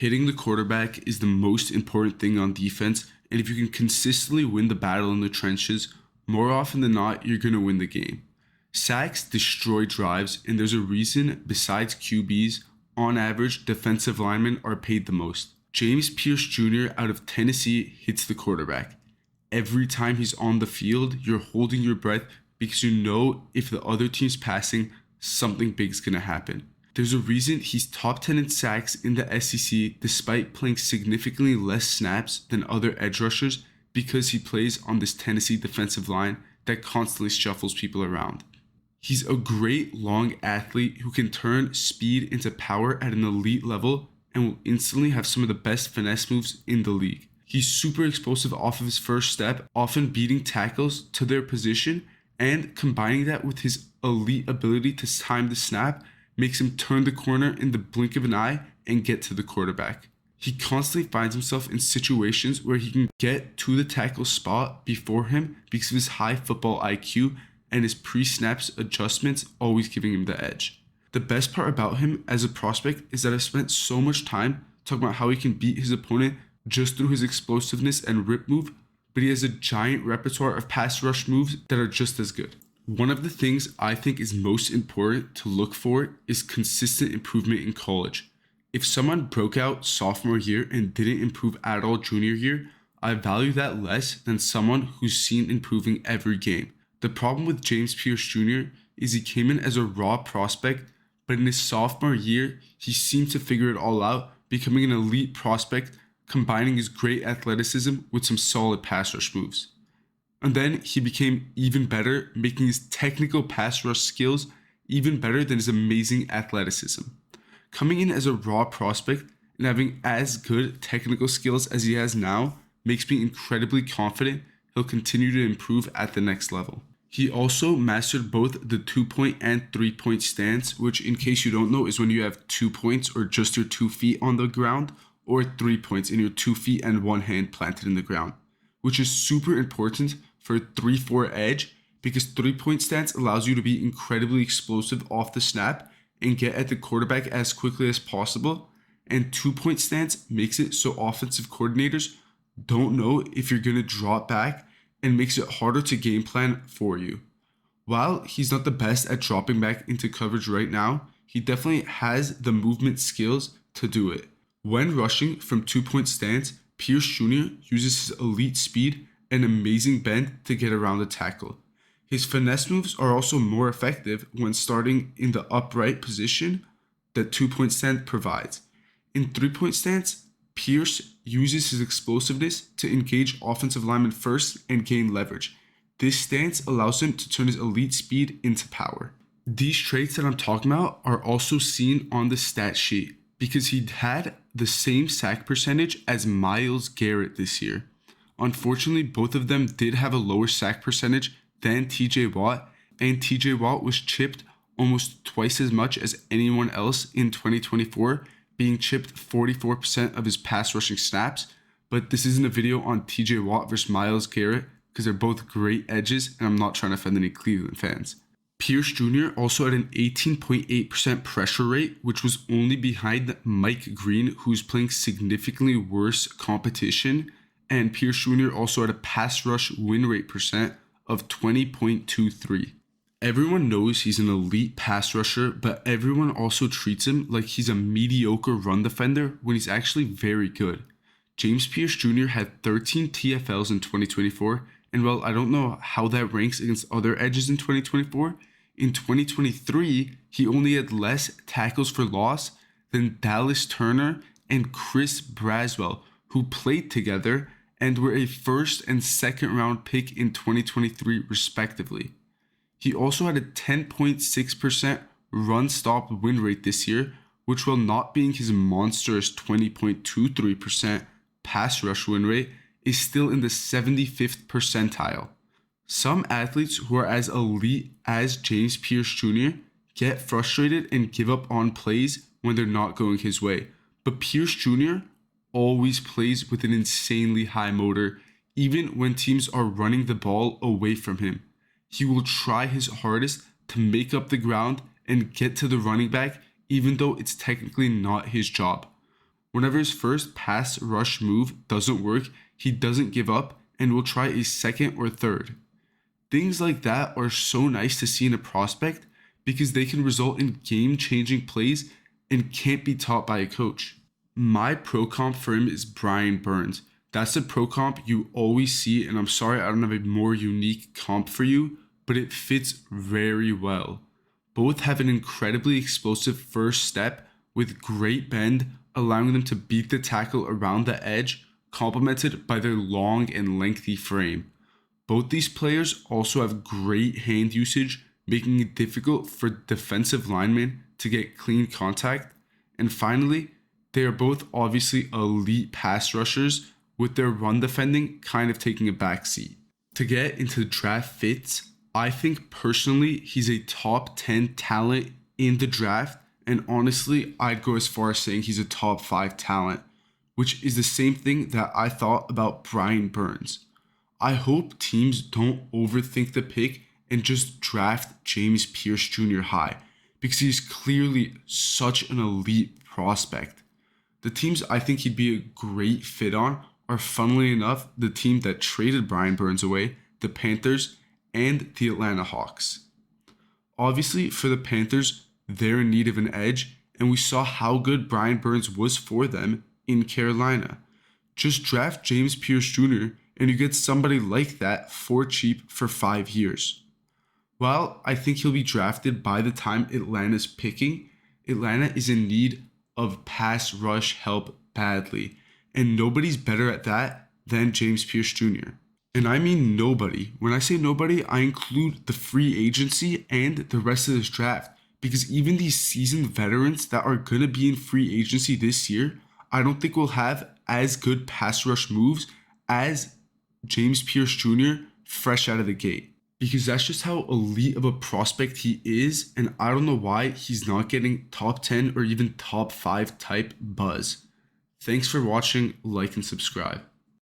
Hitting the quarterback is the most important thing on defense, and if you can consistently win the battle in the trenches, more often than not, you're going to win the game. Sacks destroy drives, and there's a reason, besides QBs, on average, defensive linemen are paid the most. James Pearce Jr. out of Tennessee hits the quarterback. Every time he's on the field, you're holding your breath because you know if the other team's passing, something big's going to happen. There's a reason he's top 10 in sacks in the SEC despite playing significantly less snaps than other edge rushers because he plays on this Tennessee defensive line that constantly shuffles people around. He's a great long athlete who can turn speed into power at an elite level and will instantly have some of the best finesse moves in the league. He's super explosive off of his first step, often beating tackles to their position, and combining that with his elite ability to time the snap makes him turn the corner in the blink of an eye and get to the quarterback. He constantly finds himself in situations where he can get to the tackle spot before him because of his high football IQ and his pre-snaps adjustments always giving him the edge. The best part about him as a prospect is that I've spent so much time talking about how he can beat his opponent just through his explosiveness and rip move, but he has a giant repertoire of pass rush moves that are just as good. One of the things I think is most important to look for is consistent improvement in college. If someone broke out sophomore year and didn't improve at all junior year, I value that less than someone who's seen improving every game. The problem with James Pearce Jr. is he came in as a raw prospect, but in his sophomore year, he seemed to figure it all out, becoming an elite prospect, combining his great athleticism with some solid pass rush moves. And then he became even better, making his technical pass rush skills even better than his amazing athleticism. Coming in as a raw prospect and having as good technical skills as he has now makes me incredibly confident he'll continue to improve at the next level. He also mastered both the 2-point and 3-point stance, which in case you don't know is when you have 2 points or just your 2 feet on the ground, or 3 points in your 2 feet and 1 hand planted in the ground, which is super important for a 3-4 edge because 3-point stance allows you to be incredibly explosive off the snap and get at the quarterback as quickly as possible, and 2-point stance makes it so offensive coordinators don't know if you're going to drop back and makes it harder to game plan for you. While he's not the best at dropping back into coverage right now, he definitely has the movement skills to do it. When rushing from 2-point stance, Pearce Jr. uses his elite speed and amazing bend to get around the tackle. His finesse moves are also more effective when starting in the upright position that 2-point stance provides. In 3-point stance, Pearce uses his explosiveness to engage offensive linemen first and gain leverage. This stance allows him to turn his elite speed into power. These traits that I'm talking about are also seen on the stat sheet because he had the same sack percentage as Myles Garrett this year. Unfortunately, both of them did have a lower sack percentage than TJ Watt, and TJ Watt was chipped almost twice as much as anyone else in 2024, being chipped 44% of his pass rushing snaps. But this isn't a video on TJ Watt versus Myles Garrett because they're both great edges, and I'm not trying to offend any Cleveland fans. Pearce Jr. also had an 18.8% pressure rate, which was only behind Mike Green, who's playing significantly worse competition, and Pearce Jr. also had a pass rush win rate percent of 20.23. Everyone knows he's an elite pass rusher, but everyone also treats him like he's a mediocre run defender when he's actually very good. James Pearce Jr. had 13 TFLs in 2024, and while I don't know how that ranks against other edges in 2024, in 2023, he only had less tackles for loss than Dallas Turner and Chris Braswell, who played together and were a first and second round pick in 2023 respectively. He also had a 10.6% run stop win rate this year, which while not being his monstrous 20.23% pass rush win rate, is still in the 75th percentile. Some athletes who are as elite as James Pearce Jr. get frustrated and give up on plays when they're not going his way, but Pearce Jr. always plays with an insanely high motor, even when teams are running the ball away from him. He will try his hardest to make up the ground and get to the running back, even though it's technically not his job. Whenever his first pass rush move doesn't work, he doesn't give up and will try a second or third. Things like that are so nice to see in a prospect because they can result in game-changing plays and can't be taught by a coach. My pro comp for him is Brian Burns. That's the pro comp you always see, and I'm sorry I don't have a more unique comp for you, but it fits very well. Both have an incredibly explosive first step with great bend, allowing them to beat the tackle around the edge, complemented by their long and lengthy frame. Both these players also have great hand usage, making it difficult for defensive linemen to get clean contact. And finally, they are both obviously elite pass rushers, with their run defending kind of taking a backseat. To get into draft fits, I think personally he's a top 10 talent in the draft, and honestly, I'd go as far as saying he's a top 5 talent, which is the same thing that I thought about Brian Burns. I hope teams don't overthink the pick and just draft James Pearce Jr. high, because he's clearly such an elite prospect. The teams I think he'd be a great fit on are, funnily enough, the team that traded Brian Burns away, the Panthers, and the Atlanta Hawks. Obviously, for the Panthers, they're in need of an edge, and we saw how good Brian Burns was for them in Carolina. Just draft James Pearce Jr., and you get somebody like that for cheap for 5 years. While I think he'll be drafted by the time Atlanta's picking, Atlanta is in need of pass rush help badly, and nobody's better at that than James Pearce Jr. And I mean nobody. When I say nobody, I include the free agency and the rest of this draft, because even these seasoned veterans that are going to be in free agency this year, I don't think will have as good pass rush moves as James Pearce Jr. fresh out of the gate. Because that's just how elite of a prospect he is, and I don't know why he's not getting top 10 or even top 5 type buzz. Thanks for watching, like and subscribe.